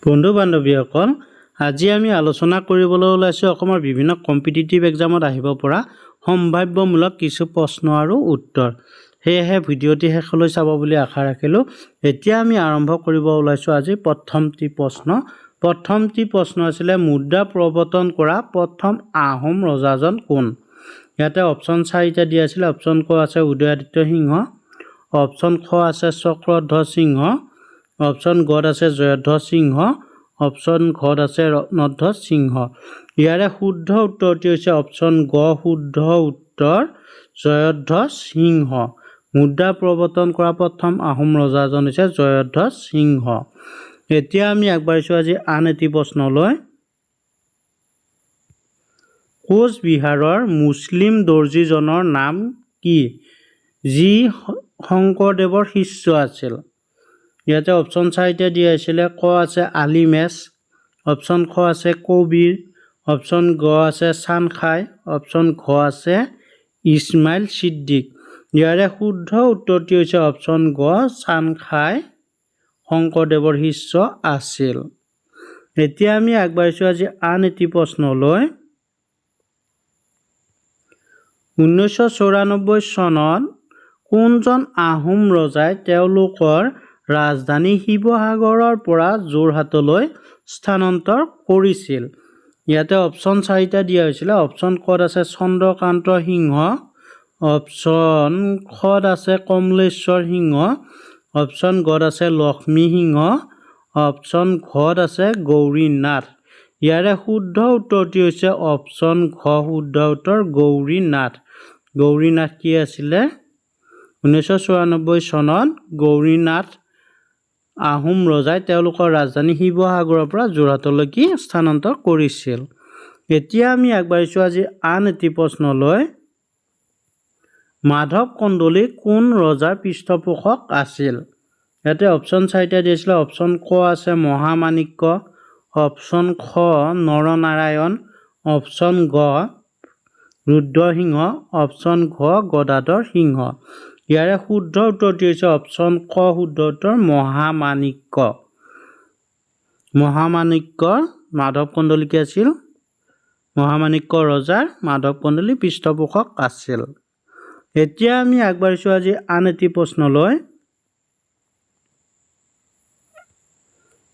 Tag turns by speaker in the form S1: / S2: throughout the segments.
S1: বন্ধু বান্ধৱীসকল আজি আমি আলোচনা কৰিবলৈ ওলাইছোঁ অসমৰ বিভিন্ন কম্পিটিটিভ এক্সামত আহিব পৰা সম্ভাৱ্যমূলক কিছু প্ৰশ্ন আৰু উত্তৰ। সেয়েহে ভিডিঅ'টি শেষলৈ চাব বুলি আশা ৰাখিলোঁ। এতিয়া আমি আৰম্ভ কৰিব ওলাইছোঁ আজি প্ৰথমটি প্ৰশ্ন। প্ৰথমটি প্ৰশ্ন আছিলে মুদ্ৰা প্ৰৱৰ্তন কৰা প্ৰথম আহোম ৰজাজন কোন? ইয়াতে অপশ্যন 4টা দিয়া আছিলে। অপশ্যন ক আছে উদয়াদিত্য সিংহ, অপশ্যন খ আছে চক্ৰধ্বজ সিংহ, অপশ্যন গ আছে জয়ধ্বজ সিংহ, অপশ্যন ঘ আছে ৰত্নধ্বজ সিংহ। ইয়াৰে শুদ্ধ উত্তৰটি হৈছে অপশ্যন গ শুদ্ধ উত্তৰ জয়ধ্বজ সিংহ। মুদ্ৰা প্ৰৱৰ্তন কৰা প্ৰথম আহোম ৰজাজন হৈছে জয়ধ্বজ সিংহ। এতিয়া আমি আগবাঢ়িছোঁ আজি আন এটি প্ৰশ্নলৈ। কোচবিহাৰৰ মুছলিম দৰ্জীজনৰ নাম কি যি শংকৰদেৱৰ শিষ্য আছিল? ইয়াতে অপশ্যন 4টা দিয়া আছিলে। ক আছে আলিমেছ, অপশ্যন খ আছে কবিৰ, অপশ্যন গ আছে চানখাই, অপশ্যন ঘ আছে ইছমাইল ছিদ্দিক। ইয়াৰে শুদ্ধ উত্তৰটি হৈছে অপশ্যন গ চানখাই শংকৰদেৱৰ শিষ্য আছিল। এতিয়া আমি আগবাঢ়িছোঁ আজি আন এটি প্ৰশ্নলৈ। 1994 চনত কোনজন আহোম ৰজাই তেওঁলোকৰ ৰাজধানী শিৱসাগৰৰ পৰা যোৰহাটলৈ স্থানান্তৰ কৰিছিল? ইয়াতে অপশ্যন 4টা দিয়া হৈছিলে। অপশ্যন কত আছে চন্দ্ৰকান্ত সিংহ, অপশ্যন খত আছে কমলেশ্বৰ সিংহ, অপশ্যন গত আছে লক্ষ্মী সিংহ, অপশ্যন ঘত আছে গৌৰীনাথ। ইয়াৰে শুদ্ধ উত্তৰটি হৈছে অপশ্যন ঘ শুদ্ধ উত্তৰ গৌৰীনাথ। গৌৰীনাথ কি আছিলে? 1994 চনত গৌৰীনাথ আহোম ৰজাই তেওঁলোকৰ ৰাজধানী শিৱসাগৰৰ পৰা যোৰহাটলৈকে স্থানান্তৰ কৰিছিল। এতিয়া আমি আগবাঢ়িছোঁ আজি আন এটি প্ৰশ্নলৈ। মাধৱ কন্দলী কোন ৰজাৰ পৃষ্ঠপোষক আছিল? ইয়াতে অপশ্যন 4টা দিছিলে। অপশ্যন ক আছে মহামাণিক্য, অপশ্যন খ নৰনাৰায়ণ, অপশ্যন গ ৰুদ্ৰসিংহ, অপশ্যন ঘ গদাধৰ সিংহ। ইয়াৰে শুদ্ধ উত্তৰটি হৈছে অপশ্যন ক শুদ্ধ উত্তৰ মহামাণিক্য। মহামাণিক্যৰ মাধৱ কন্দলী কি আছিল? মহামাণিক্য ৰজাৰ মাধৱ কন্দলী পৃষ্ঠপোষক আছিল। এতিয়া আমি আগবাঢ়িছোঁ আজি আন এটি প্ৰশ্নলৈ।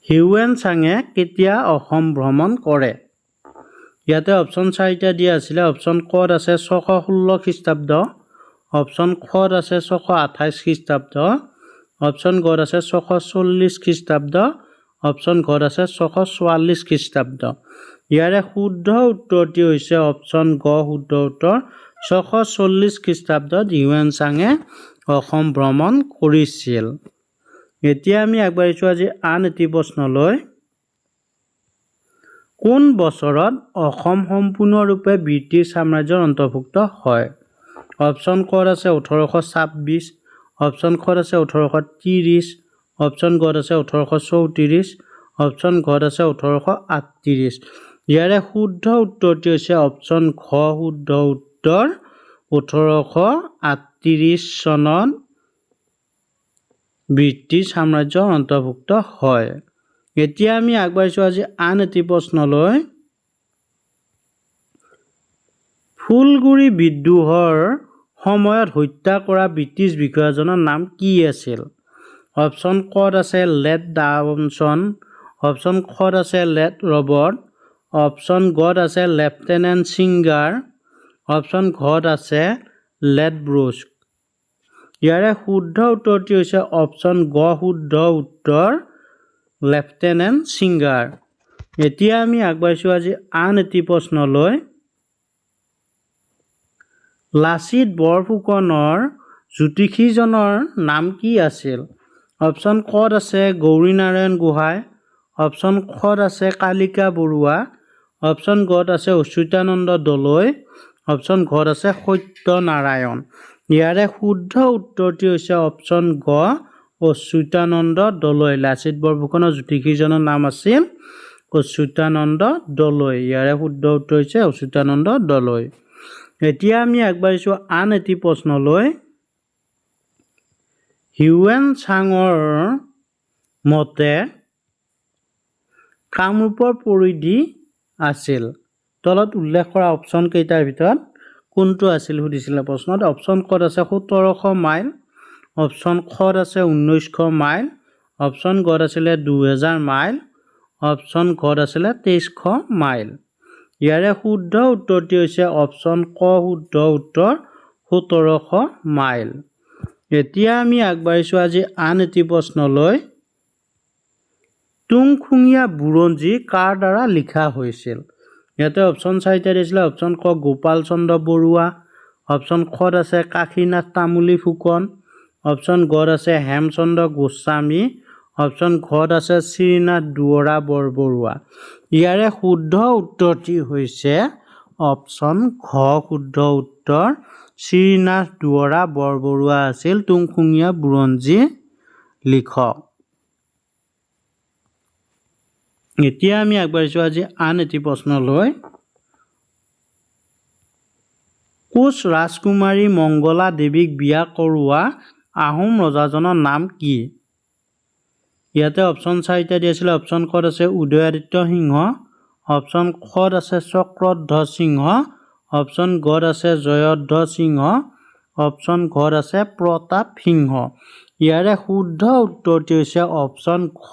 S1: হিউৱেন চাঙে কেতিয়া অসম ভ্ৰমণ কৰে? ইয়াতে অপশ্যন 4টা দিয়া আছিলে। অপশ্যন কত আছে 616 খ্ৰীষ্টাব্দ, অপশ্যন খত আছে 628 খ্ৰীষ্টাব্দ, অপশ্যন গত আছে 640 খ্ৰীষ্টাব্দ, অপশ্যন ঘত আছে 644 খ্ৰীষ্টাব্দ। ইয়াৰে শুদ্ধ উত্তৰটি হৈছে অপশ্যন গ শুদ্ধ উত্তৰ 640 খ্ৰীষ্টাব্দত হিউৱেন চাঙে অসম ভ্ৰমণ কৰিছিল। এতিয়া আমি আগবাঢ়িছোঁ আজি আন এটি প্ৰশ্নলৈ। কোন বছৰত অসম সম্পূৰ্ণৰূপে ব্ৰিটিছ সাম্ৰাজ্যৰ অন্তৰ্ভুক্ত হয়? অপশ্যন কত আছে 1826, অপশ্যন খত আছে 1830, অপশ্যন গত আছে 1834, অপশ্যন ঘত আছে 1838। ইয়াৰে শুদ্ধ উত্তৰটি হৈছে অপশ্যন ঘ শুদ্ধ উত্তৰ 1838 চনত ব্ৰিটিছ সাম্ৰাজ্যৰ অন্তৰ্ভুক্ত হয়। এতিয়া আমি আগবাঢ়িছোঁ আজি আন এটি প্ৰশ্নলৈ। ফুলগুৰি বিদ্ৰোহৰ সময়ত হত্যা কৰা ব্ৰিটিছ বিষয়াজনৰ নাম কি আছিল? অপশ্যন কত আছে লেট ডাউনছন, অপশ্যন খত আছে লেট ৰবৰ্ট, অপশ্যন গত আছে লেফটেনেণ্ট ছিংগাৰ, অপশ্যন ঘত আছে লেট ব্ৰুছ। ইয়াৰে শুদ্ধ উত্তৰটি হৈছে অপশ্যন গ শুদ্ধ উত্তৰ লেফটেনেণ্ট ছিংগাৰ। এতিয়া আমি আগবাঢ়িছোঁ আজি আন এটি প্ৰশ্নলৈ। লাচিত বৰফুকনৰ জ্যোতিষীজনৰ নাম কি আছিল? অপশ্যন কত আছে গৌৰীনাৰায়ণ গোহাঁই, অপশ্যন খত আছে কালিকা বৰুৱা, অপশ্যন গত আছে অচ্যুতানন্দ দলৈ, অপশ্যন ঘত আছে সত্যনাৰায়ণ। ইয়াৰে শুদ্ধ উত্তৰটি হৈছে অপশ্যন গ অচ্যুতানন্দ দলৈ। লাচিত বৰফুকনৰ জ্যোতিষীজনৰ নাম আছিল অচ্যুতানন্দ দলৈ। ইয়াৰে শুদ্ধ উত্তৰ হৈছে অচ্যুতানন্দ দলৈ। এতিয়া আমি আগবাঢ়িছোঁ আন এটি প্ৰশ্নলৈ। হিউৱেন চাঙৰ মতে কামৰূপৰ পৰিধি আছিল তলত উল্লেখ কৰা অপশ্যন কেইটাৰ ভিতৰত কোনটো আছিল সুধিছিলে প্ৰশ্নত অপশ্যন ক'ত আছে 1700 মাইল অপশ্যন খত আছে 1900 মাইল অপশ্যন গত আছিলে 2000 মাইল অপশ্যন ঘত আছিলে 2300 মাইল ইয়াৰে শুদ্ধ উত্তৰটি হৈছে অপশ্যন ক শুদ্ধ উত্তৰ 1700 মাইল এতিয়া আমি আগবাঢ়িছো আজি আন এটি প্ৰশ্নলৈ তুংখুঙীয়া বুৰঞ্জী কাৰ দ্বাৰা লিখা হৈছিল ইয়াতে অপশ্যন চাৰিটা দিছিলে অপশ্যন ক গোপাল চন্দ্ৰ বৰুৱা অপশ্যন খত আছে কাশীনাথ তামুলী ফুকন অপশ্যন গত আছে হেমচন্দ্ৰ গোস্বামী অপশ্যন ঘত আছে শ্ৰীনাথ দুৱৰা বৰবৰুৱা ইয়াৰে শুদ্ধ উত্তৰটি হৈছে অপশ্যন ঘ শুদ্ধ উত্তৰ শ্ৰীনাথ দুৱৰা বৰবৰুৱা আছিল তুংখুঙীয়া বুৰঞ্জী লিখক এতিয়া আমি আগবাঢ়িছো আজি আন এটি প্ৰশ্নলৈ কোচ ৰাজকুমাৰী মংগলা দেৱীক বিয়া কৰোৱা আহোম ৰজাজনৰ নাম কি ইয়াতে অপশ্যন চাৰিটা দিছিল অপশ্যন কত আছে উদয়াদিত্য সিংহ অপশ্যন খত আছে চক্ৰধ্বজ সিংহ অপশ্যন গত আছে জয়ধ্বজ সিংহ অপশ্যন ঘত আছে প্ৰতাপ সিংহ ইয়াৰে শুদ্ধ উত্তৰটি হৈছে অপশ্যন ঘ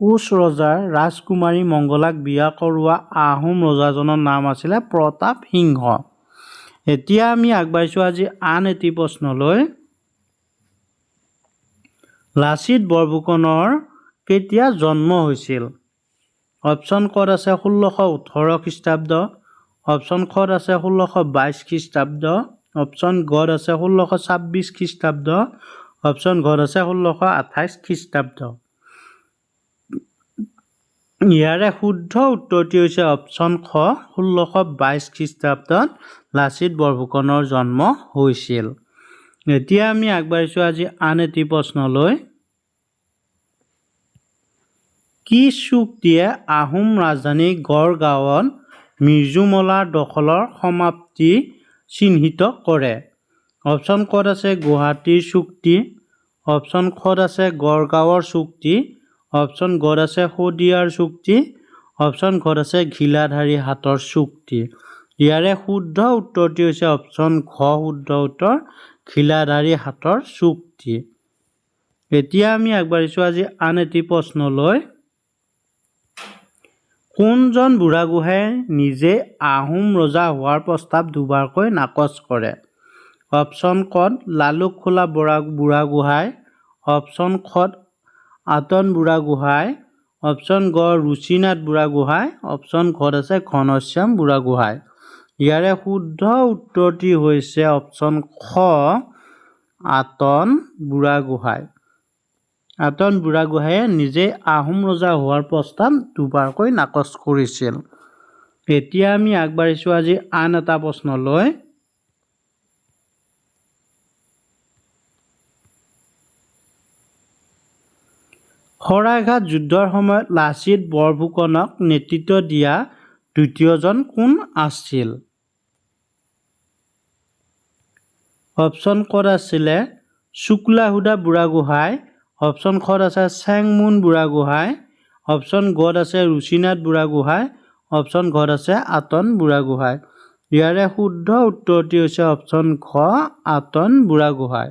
S1: কোচ ৰজাৰ ৰাজকুমাৰী মংগলাক বিয়া কৰোৱা আহোম ৰজাজনৰ নাম আছিলে প্ৰতাপ সিংহ এতিয়া আমি আগবাঢ়িছো আজি আন এটি প্ৰশ্নলৈ লাচিত বৰফুকনৰ কেতিয়া জন্ম হৈছিল অপশ্যন কত আছে 1618 খ্ৰীষ্টাব্দ অপশ্যন খত আছে 1622 খ্ৰীষ্টাব্দ অপশ্যন গত আছে 1626 খ্ৰীষ্টাব্দ অপশ্যন ঘত আছে 1628 খ্ৰীষ্টাব্দ ইয়াৰে শুদ্ধ উত্তৰটি হৈছে অপশ্যন খ 1622 খ্ৰীষ্টাব্দত লাচিত বৰফুকনৰ জন্ম হৈছিল এতিয়া আমি আগবাঢ়িছো আজি আন এটি প্ৰশ্নলৈ কি চুক্তিয়ে আহোম ৰাজধানী গড়গাঁৱত মিৰ্জুমলাৰ দখলৰ সমাপ্তি চিহ্নিত কৰে অপশ্যন কত আছে গুৱাহাটীৰ চুক্তি অপশ্যন খত আছে গড়গাঁৱৰ চুক্তি অপশ্যন গত আছে শদিয়াৰ চুক্তি অপশ্যন ঘত আছে ঘিলাধাৰী হাটৰ চুক্তি ইয়াৰে শুদ্ধ উত্তৰটি হৈছে অপশ্যন ঘ শুদ্ধ উত্তৰ ঘিলাধাৰী হাটৰ চুক্তি এতিয়া আমি আগবাঢ়িছো আজি আন এটি প্ৰশ্নলৈ কোনজন বুঢ়াগোহাঁয়ে নিজে আহোম ৰজা হোৱাৰ প্ৰস্তাৱ দুবাৰকৈ নাকচ কৰে অপশ্যন কত লালুকখোলা বুঢ়াগোহাঁই অপশ্যন খত আতন বুঢ়াগোহাঁই অপশ্যন গ ৰুচিনাথ বুঢ়াগোহাঁই অপশ্যন ঘত আছে ঘনশ্যাম বুঢ়াগোহাঁই ইয়াৰে শুদ্ধ উত্তৰটি হৈছে অপশ্যন খ আতন বুঢ়াগোহাঁই আতন বুঢ়াগোহাঁয়ে নিজে আহোম ৰজা হোৱাৰ প্ৰস্তাৱ দুবাৰকৈ নাকচ কৰিছিল এতিয়া আমি আগবাঢ়িছো আজি আন এটা প্ৰশ্নলৈ শৰাইঘাট যুদ্ধৰ সময়ত লাচিত বৰফুকনক নেতৃত্ব দিয়া দ্বিতীয়জন কোন আছিল অপশ্যন কত আছিলে শুক্লাহুদা বুঢ়াগোহাঁই অপশ্যন খত আছে চেংমুন বুঢ়াগোহাঁই অপশ্যন গত আছে ৰুচিনাথ বুঢ়াগোহাঁই অপশ্যন ঘত আছে আতন বুঢ়াগোহাঁই ইয়াৰে শুদ্ধ উত্তৰটি হৈছে অপশ্যন ঘ আতন বুঢ়াগোহাঁই